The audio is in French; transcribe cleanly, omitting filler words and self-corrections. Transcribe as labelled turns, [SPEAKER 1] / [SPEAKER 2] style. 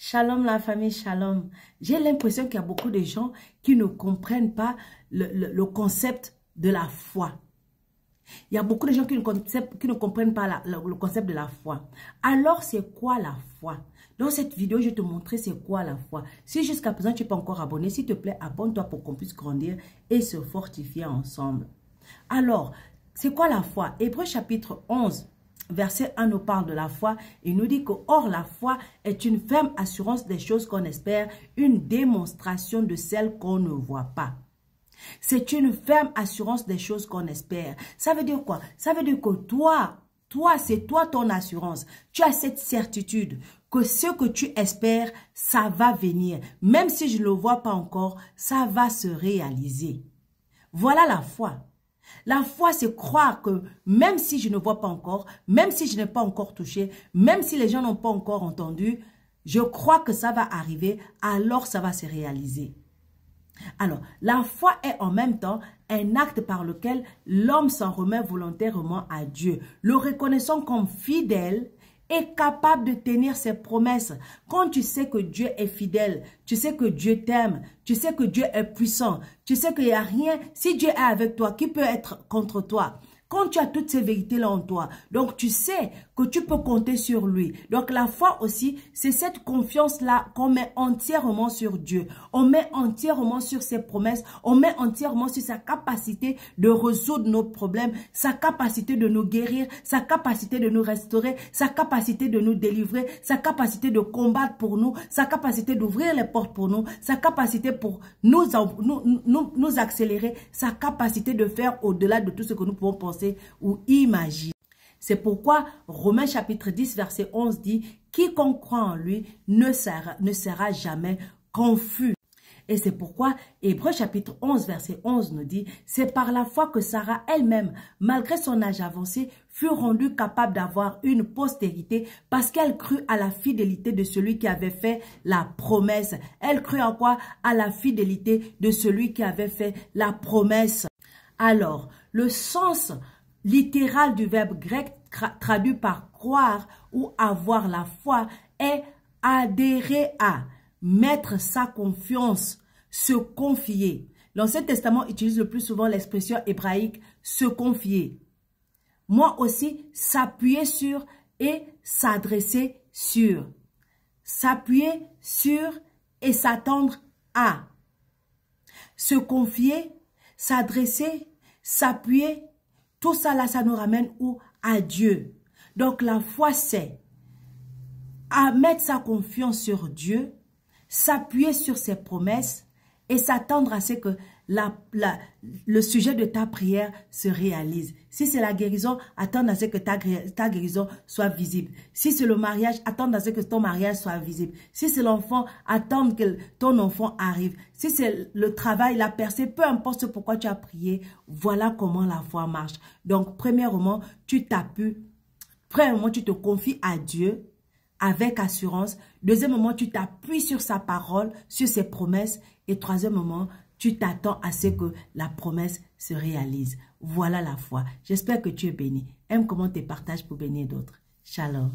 [SPEAKER 1] Shalom la famille, shalom. J'ai l'impression qu'il y a beaucoup de gens qui ne comprennent pas le concept de la foi. Il y a beaucoup de gens qui ne comprennent pas le concept de la foi. Alors, c'est quoi la foi? Dans cette vidéo, je vais te montrer c'est quoi la foi. Si jusqu'à présent, tu n'es pas encore abonné, s'il te plaît, abonne-toi pour qu'on puisse grandir et se fortifier ensemble. Alors, c'est quoi la foi? Hébreux chapitre 11. Verset 1 nous parle de la foi et nous dit que or la foi est une ferme assurance des choses qu'on espère, une démonstration de celles qu'on ne voit pas. C'est une ferme assurance des choses qu'on espère. Ça veut dire quoi? Ça veut dire que c'est toi ton assurance. Tu as cette certitude que ce que tu espères, ça va venir. Même si je ne le vois pas encore, ça va se réaliser. Voilà la foi. La foi, c'est croire que même si je ne vois pas encore, même si je n'ai pas encore touché, même si les gens n'ont pas encore entendu, je crois que ça va arriver, alors ça va se réaliser. Alors, la foi est en même temps un acte par lequel l'homme s'en remet volontairement à Dieu, le reconnaissant comme fidèle et capable de tenir ses promesses. Quand tu sais que Dieu est fidèle, tu sais que Dieu t'aime, tu sais que Dieu est puissant, tu sais qu'il n'y a rien, si Dieu est avec toi, qui peut être contre toi? Quand tu as toutes ces vérités-là en toi, donc tu sais que tu peux compter sur lui. Donc la foi aussi, c'est cette confiance-là qu'on met entièrement sur Dieu. On met entièrement sur ses promesses, on met entièrement sur sa capacité de résoudre nos problèmes, sa capacité de nous guérir, sa capacité de nous restaurer, sa capacité de nous délivrer, sa capacité de combattre pour nous, sa capacité d'ouvrir les portes pour nous, sa capacité pour nous accélérer, sa capacité de faire au-delà de tout ce que nous pouvons penser ou imaginer. C'est pourquoi Romains chapitre 10 verset 11 dit « Quiconque croit en lui ne sera jamais confus ». Et c'est pourquoi Hébreux chapitre 11 verset 11 nous dit « C'est par la foi que Sarah elle-même, malgré son âge avancé, fut rendue capable d'avoir une postérité parce qu'elle crut à la fidélité de celui qui avait fait la promesse. » Elle crut en quoi? À la fidélité de celui qui avait fait la promesse. Alors, le sens littéral du verbe grec traduit par croire ou avoir la foi est adhérer à, mettre sa confiance, se confier. L'Ancien Testament utilise le plus souvent l'expression hébraïque se confier. Moi aussi, s'appuyer sur et s'adresser sur. S'appuyer sur et s'attendre à. Se confier, s'adresser, s'appuyer, tout ça là, ça nous ramène où? À Dieu. Donc la foi c'est à mettre sa confiance sur Dieu, s'appuyer sur ses promesses et s'attendre à ce que le sujet de ta prière se réalise. Si c'est la guérison, attendre à ce que ta guérison soit visible. Si c'est le mariage, attendre à ce que ton mariage soit visible. Si c'est l'enfant, attendre que ton enfant arrive. Si c'est le travail, la percée, peu importe pourquoi tu as prié, voilà comment la foi marche. Donc, premièrement, tu t'appuies. Premièrement, tu te confies à Dieu avec assurance. Deuxièmement, tu t'appuies sur sa parole, sur ses promesses. Et troisièmement, tu t'attends à ce que la promesse se réalise. Voilà la foi. J'espère que tu es béni. Aime comment tu partages pour bénir d'autres. Shalom.